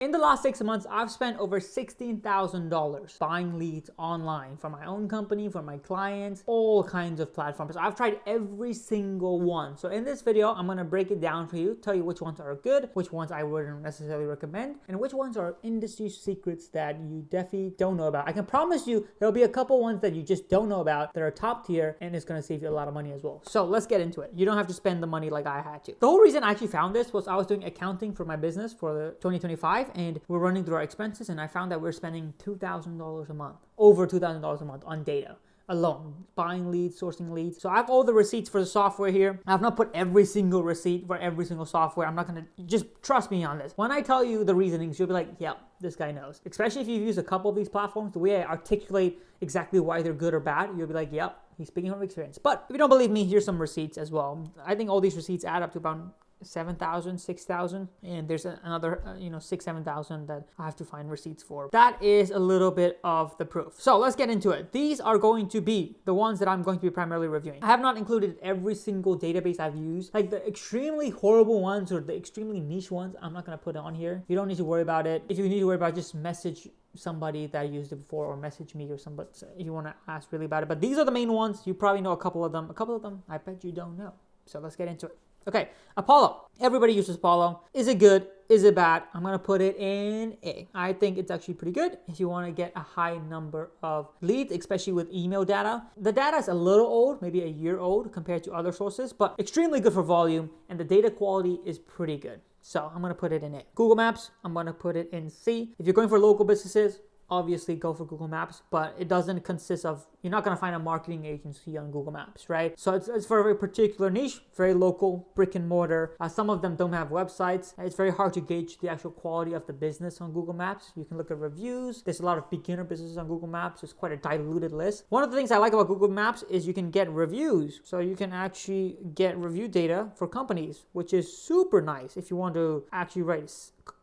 In the last 6 months, I've spent over $16,000 buying leads online for my own company, for my clients, all kinds of platforms. I've tried every single one. So in this video, I'm gonna break it down for you, tell you which ones are good, which ones I wouldn't necessarily recommend, and which ones are industry secrets that you definitely don't know about. I can promise you there'll be a couple ones that you just don't know about that are top tier, and it's gonna save you a lot of money as well. So let's get into it. You don't have to spend the money like I had to. The whole reason I actually found this was I was doing accounting for my business for the 2025, and we're running through our expenses, and I found that we're spending $2,000 a month, over $2,000 a month on data alone, buying leads, sourcing leads. So I have all the receipts for the software here. I've not put every single receipt for every single software. I'm not gonna, just trust me on this. When I tell you the reasonings, you'll be like, yep, this guy knows. Especially if you've used a couple of these platforms, the way I articulate exactly why they're good or bad, you'll be like, yep, he's speaking from experience. But if you don't believe me, here's some receipts as well. I think all these receipts add up to about 7,000, 6,000, and there's another 6, 7,000 that I have to find receipts for. That is a little bit of the proof. So let's get into it. These are going to be the ones that I'm going to be primarily reviewing. I have not included every single database I've used. Like the extremely horrible ones or the extremely niche ones, I'm not going to put on here. You don't need to worry about it. If you need to worry about it, just message somebody that used it before or message me or somebody if you want to ask really about it. But these are the main ones. You probably know a couple of them. A couple of them, I bet you don't know. So let's get into it. Okay, Apollo. Everybody uses Apollo. Is it good? Is it bad? I'm going to put it in A. I think it's actually pretty good if you want to get a high number of leads, especially with email data. The data is a little old, maybe a year old compared to other sources, but extremely good for volume, and the data quality is pretty good. So I'm going to put it in A. Google Maps, I'm going to put it in C. If you're going for local businesses, obviously go for Google Maps, but it doesn't consist of, you're not going to find a marketing agency on Google Maps, right? So it's for a very particular niche, very local, brick and mortar. Some of them don't have websites. It's very hard to gauge the actual quality of the business on Google Maps. You can look at reviews. There's a lot of beginner businesses on Google Maps. It's quite a diluted list. One of the things I like about Google Maps is you can get reviews. So you can actually get review data for companies, which is super nice if you want to actually write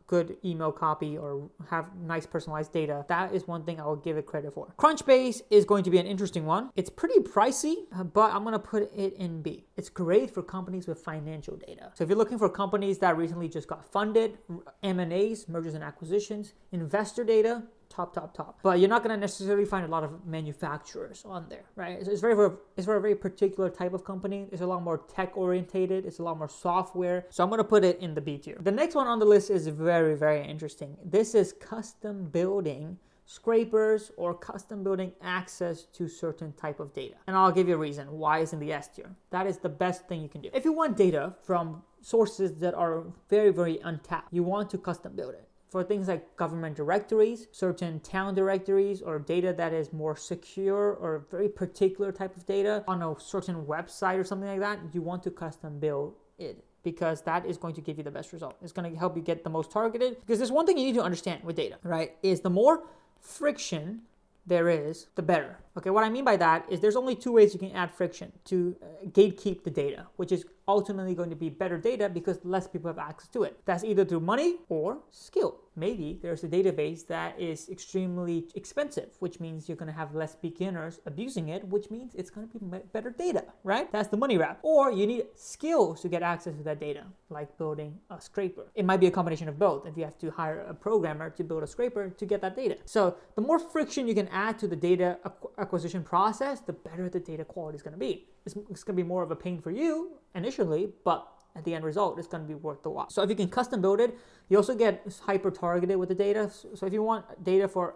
good email copy or have nice personalized data. That is one thing I will give it credit for. Crunchbase is going to be an interesting one. It's pretty pricey, but I'm gonna put it in B. It's great for companies with financial data. So if you're looking for companies that recently just got funded, M&As, mergers and acquisitions, investor data, top. But you're not going to necessarily find a lot of manufacturers on there, right? It's for a very particular type of company. It's a lot more tech orientated. It's a lot more software. So I'm going to put it in the B tier. The next one on the list is very, very interesting. This is custom building scrapers or custom building access to certain type of data. And I'll give you a reason why it's in the S tier. That is the best thing you can do. If you want data from sources that are very, very untapped, you want to custom build it. For things like government directories, certain town directories, or data that is more secure or very particular type of data on a certain website or something like that, you want to custom build it because that is going to give you the best result. It's going to help you get the most targeted, because there's one thing you need to understand with data, right? Is the more friction there is, the better. Okay, what I mean by that is there's only two ways you can add friction to gatekeep the data, which is ultimately going to be better data because less people have access to it. That's either through money or skill. Maybe there's a database that is extremely expensive, which means you're going to have less beginners abusing it, which means it's going to be better data, right? That's the money wrap. Or you need skills to get access to that data, like building a scraper. It might be a combination of both if you have to hire a programmer to build a scraper to get that data. So the more friction you can add to the data acquisition process, the better the data quality is going to be. It's going to be more of a pain for you initially, but at the end result, it's going to be worth the while. So if you can custom build it, you also get hyper targeted with the data. So if you want data for,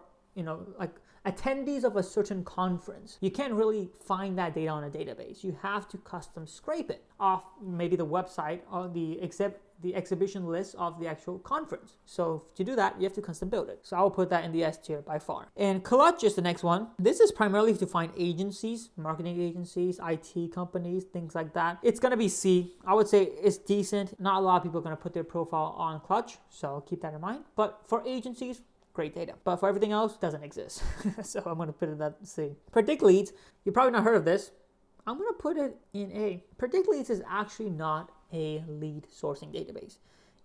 like attendees of a certain conference, you can't really find that data on a database. You have to custom scrape it off maybe the website or the exhibition list of the actual conference. So to do that, you have to custom build it. So I'll put that in the S tier by far. And Clutch is the next one. This is primarily to find agencies, marketing agencies, IT companies, things like that. It's gonna be C. I would say it's decent. Not a lot of people are gonna put their profile on Clutch, so keep that in mind. But for agencies, great data. But for everything else, doesn't exist. So I'm gonna put it in that C. Predict Leads, you've probably not heard of this. I'm gonna put it in A. Predict Leads is actually not a lead sourcing database.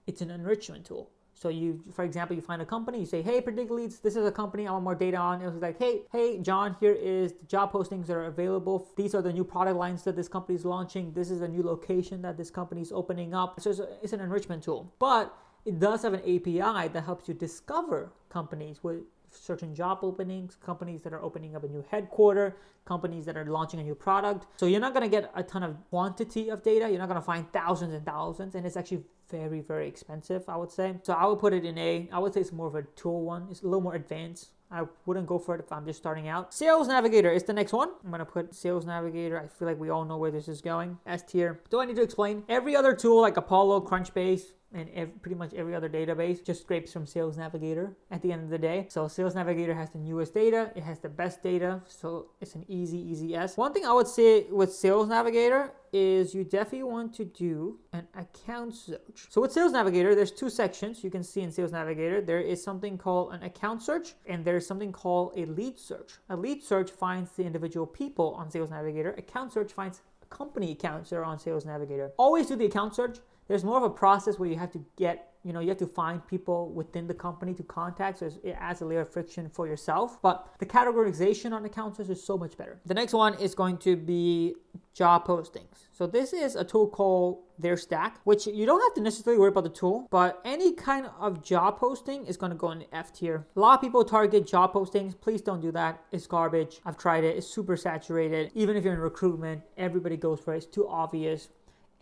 It's an enrichment tool. So you, for example, you find a company, you say, hey, Predict Leads, this is a company I want more data on. It was like, hey, John, here is the job postings that are available. These are the new product lines that this company is launching. This is a new location that this company is opening up. So it's an enrichment tool. But it does have an API that helps you discover companies with certain job openings, companies that are opening up a new headquarter, companies that are launching a new product. So you're not going to get a ton of quantity of data. You're not going to find thousands and thousands, and it's actually very, very expensive, I would say. So I would put it in A. I would say it's more of a tool one. It's a little more advanced. I wouldn't go for it if I'm just starting out. Sales Navigator is the next one. I'm going to put Sales Navigator. I feel like we all know where this is going. S tier. Do I need to explain? Every other tool like Apollo, Crunchbase, and pretty much every other database just scrapes from Sales Navigator at the end of the day. So Sales Navigator has the newest data. It has the best data. So it's an easy S. One thing I would say with Sales Navigator is you definitely want to do an account search. So with Sales Navigator, there's two sections you can see in Sales Navigator. There is something called an account search, and there's something called a lead search. A lead search finds the individual people on Sales Navigator. Account search finds company accounts that are on Sales Navigator. Always do the account search. There's more of a process where you have to get, you have to find people within the company to contact, so it adds a layer of friction for yourself. But the categorization on account search is so much better. The next one is going to be job postings. So this is a tool called Their Stack, which you don't have to necessarily worry about the tool, but any kind of job posting is going to go in the F tier. A lot of people target job postings. Please don't do that. It's garbage. I've tried it. It's super saturated. Even if you're in recruitment, everybody goes for it. It's too obvious.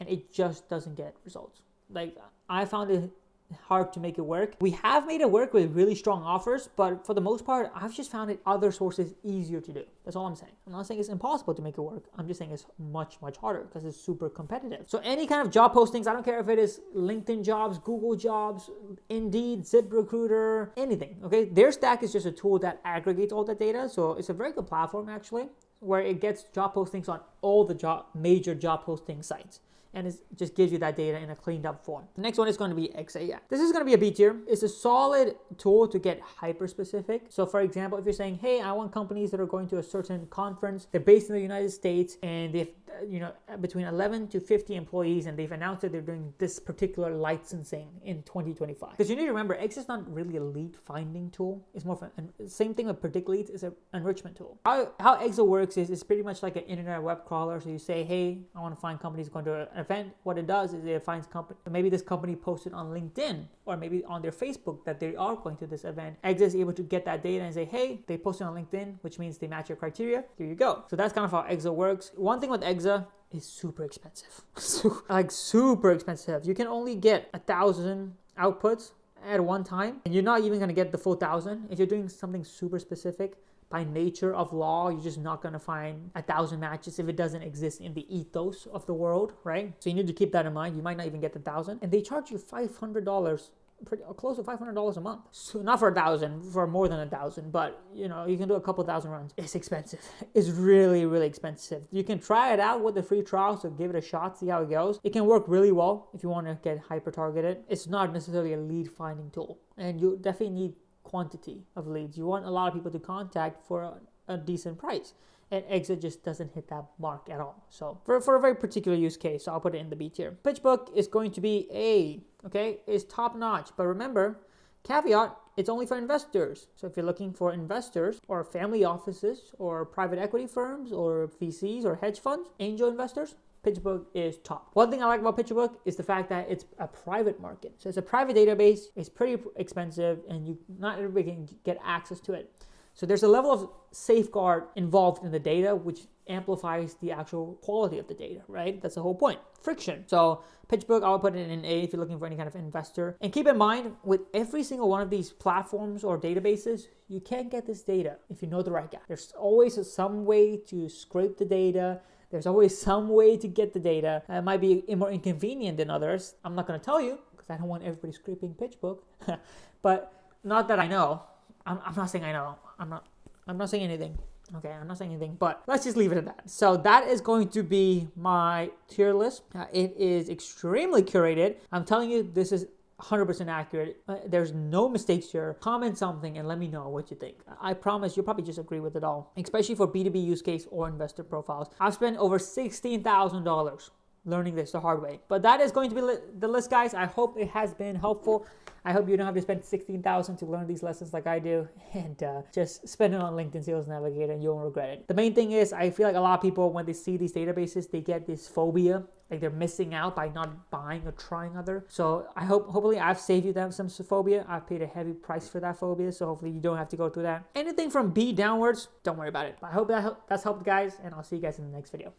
And it just doesn't get results. Like, I found it hard to make it work. We have made it work with really strong offers, but for the most part, I've just found it other sources easier to do. That's all I'm saying. I'm not saying it's impossible to make it work. I'm just saying it's much, much harder because it's super competitive. So any kind of job postings, I don't care if it is LinkedIn jobs, Google jobs, Indeed, ZipRecruiter, anything, okay? Their Stack is just a tool that aggregates all the data. So it's a very good platform actually, where it gets job postings on all the major job posting sites. And it just gives you that data in a cleaned up form. The next one is going to be Exaya. This is going to be a B tier. It's a solid tool to get hyper specific. So for example, if you're saying, hey, I want companies that are going to a certain conference, they're based in the United States, and they've between 11 to 50 employees, and they've announced that they're doing this particular licensing in 2025. Because you need to remember, Exaya is not really a lead finding tool. It's more of same thing with Predict Leads, is an enrichment tool. How Exaya works is it's pretty much like an internet web crawler. So you say, hey, I want to find companies going to an event. What it does is it finds maybe this company posted on LinkedIn or maybe on their Facebook that they are going to this event. Exaya is able to get that data and say, hey, they posted on LinkedIn, which means they match your criteria. Here you go. So that's kind of how Exaya works. One thing with Exaya is super expensive. Like super expensive. You can only get 1,000 outputs at one time, and you're not even going to get the full 1,000. If you're doing something super specific, by nature of law, you're just not going to find 1,000 matches if it doesn't exist in the ethos of the world, right? So you need to keep that in mind. You might not even get the 1,000. And they charge you $500, close to $500 a month. So not for 1,000, for more than 1,000, but you can do a couple thousand runs. It's expensive. It's really, really expensive. You can try it out with the free trial, so give it a shot, see how it goes. It can work really well if you want to get hyper targeted. It's not necessarily a lead finding tool, and you definitely need quantity of leads. You want a lot of people to contact for a decent price, and Exaya just doesn't hit that mark at all. So for a very particular use case, so I'll put it in the B tier. PitchBook is going to be A, okay? It's top notch, but remember, caveat, it's only for investors. So if you're looking for investors or family offices or private equity firms or VCs or hedge funds, angel investors, PitchBook is top. One thing I like about PitchBook is the fact that it's a private market. So it's a private database, it's pretty expensive, and not everybody can get access to it. So there's a level of safeguard involved in the data, which amplifies the actual quality of the data, right? That's the whole point. Friction. So PitchBook, I would put it in A if you're looking for any kind of investor. And keep in mind, with every single one of these platforms or databases, you can't get this data if you know the right guy. There's always some way to scrape the data. There's always some way to get the data. It might be more inconvenient than others. I'm not going to tell you because I don't want everybody scraping PitchBook. But not that I know. I'm not saying I know. I'm not saying anything. Okay, I'm not saying anything, but let's just leave it at that. So that is going to be my tier list. It is extremely curated. I'm telling you, this is 100% accurate. There's no mistakes here. Comment something and let me know what you think. I promise you'll probably just agree with it all, especially for B2B use case or investor profiles. I've spent over $16,000 learning this the hard way. But that is going to be the list, guys. I hope it has been helpful. I hope you don't have to spend $16,000 to learn these lessons like I do, and just spend it on LinkedIn Sales Navigator and you won't regret it. The main thing is, I feel like a lot of people, when they see these databases, they get this phobia, like they're missing out by not buying or trying other. So hopefully I've saved you them some phobia. I've paid a heavy price for that phobia, so hopefully you don't have to go through that. Anything from B downwards, don't worry about it. I hope that's helped, guys, and I'll see you guys in the next video.